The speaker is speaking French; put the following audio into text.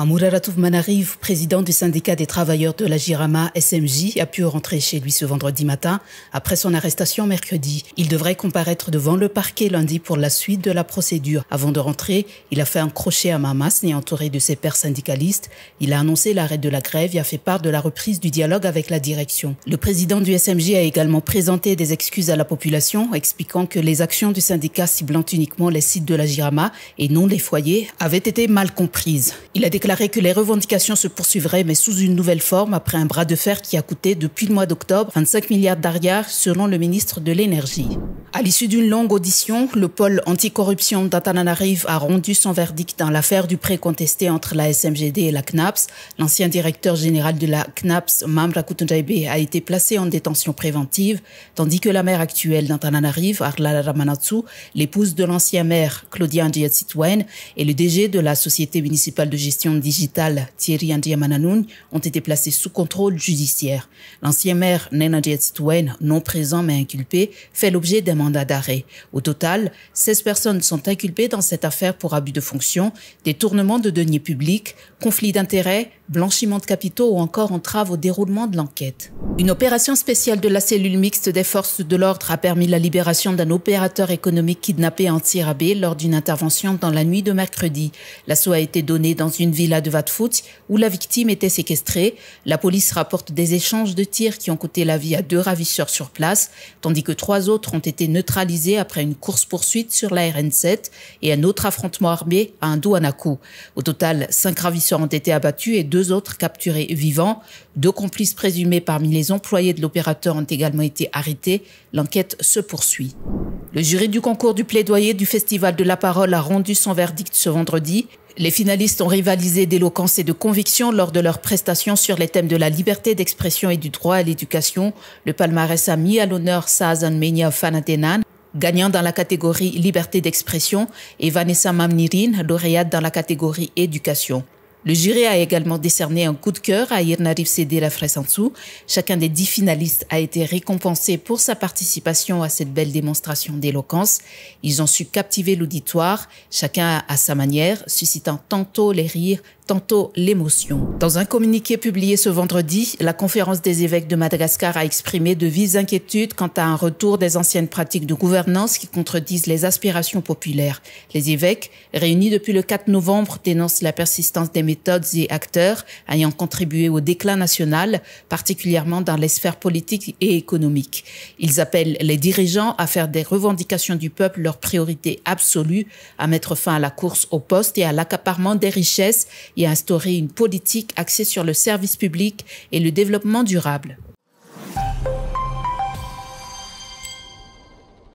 Amouraratouf Manariv, président du syndicat des travailleurs de la Jirama SMJ, a pu rentrer chez lui ce vendredi matin après son arrestation mercredi. Il devrait comparaître devant le parquet lundi pour la suite de la procédure. Avant de rentrer, il a fait un crochet à Mamasne entouré de ses pairs syndicalistes. Il a annoncé l'arrêt de la grève et a fait part de la reprise du dialogue avec la direction. Le président du SMJ a également présenté des excuses à la population, expliquant que les actions du syndicat ciblant uniquement les sites de la Jirama et non les foyers avaient été mal comprises. Il a déclaré que les revendications se poursuivraient, mais sous une nouvelle forme, après un bras de fer qui a coûté, depuis le mois d'octobre, 25 milliards d'ariars, selon le ministre de l'Énergie. À l'issue d'une longue audition, le pôle anticorruption d'Antananarive a rendu son verdict dans l'affaire du prêt contesté entre la SMGD et la CNAPS. L'ancien directeur général de la CNAPS, Mamra Kutunjaibe, a été placé en détention préventive, tandis que la maire actuelle d'Antananarive, Arla Ramanatsu, l'épouse de l'ancien maire, Claudia Ndiatsitwen, et le DG de la société municipale de gestion digitale, Thierry Ndiamananoun, ont été placés sous contrôle judiciaire. L'ancien maire, Nena Ndiatsitwen, non présent mais inculpé, fait l'objet d'un mandat d'arrêt. Au total, 16 personnes sont inculpées dans cette affaire pour abus de fonction, détournement de deniers publics, conflit d'intérêts, blanchiment de capitaux ou encore entrave au déroulement de l'enquête. Une opération spéciale de la cellule mixte des forces de l'ordre a permis la libération d'un opérateur économique kidnappé en Tirabé lors d'une intervention dans la nuit de mercredi. L'assaut a été donné dans une villa de Vatfout où la victime était séquestrée. La police rapporte des échanges de tirs qui ont coûté la vie à 2 ravisseurs sur place, tandis que 3 autres ont été neutralisés après une course-poursuite sur la RN7 et un autre affrontement armé à Ndouanakou. Au total, 5 ravisseurs ont été abattus et 2 autres capturés vivants. 2 complices présumés parmi les employés de l'opérateur ont également été arrêtés. L'enquête se poursuit. Le jury du concours du plaidoyer du Festival de la Parole a rendu son verdict ce vendredi. Les finalistes ont rivalisé d'éloquence et de conviction lors de leurs prestations sur les thèmes de la liberté d'expression et du droit à l'éducation. Le palmarès a mis à l'honneur Saazan Menia Fanatenan, gagnant dans la catégorie liberté d'expression, et Vanessa Mamnirin, lauréate dans la catégorie éducation. Le jury a également décerné un coup de cœur à Irnarif Sédé Fressantsou. Chacun des 10 finalistes a été récompensé pour sa participation à cette belle démonstration d'éloquence. Ils ont su captiver l'auditoire, chacun à sa manière, suscitant tantôt les rires, tantôt l'émotion. Dans un communiqué publié ce vendredi, la conférence des évêques de Madagascar a exprimé de vives inquiétudes quant à un retour des anciennes pratiques de gouvernance qui contredisent les aspirations populaires. Les évêques, réunis depuis le 4 novembre, dénoncent la persistance des méthodes et acteurs ayant contribué au déclin national, particulièrement dans les sphères politiques et économiques. Ils appellent les dirigeants à faire des revendications du peuple leur priorité absolue, à mettre fin à la course au poste et à l'accaparement des richesses et à instaurer une politique axée sur le service public et le développement durable.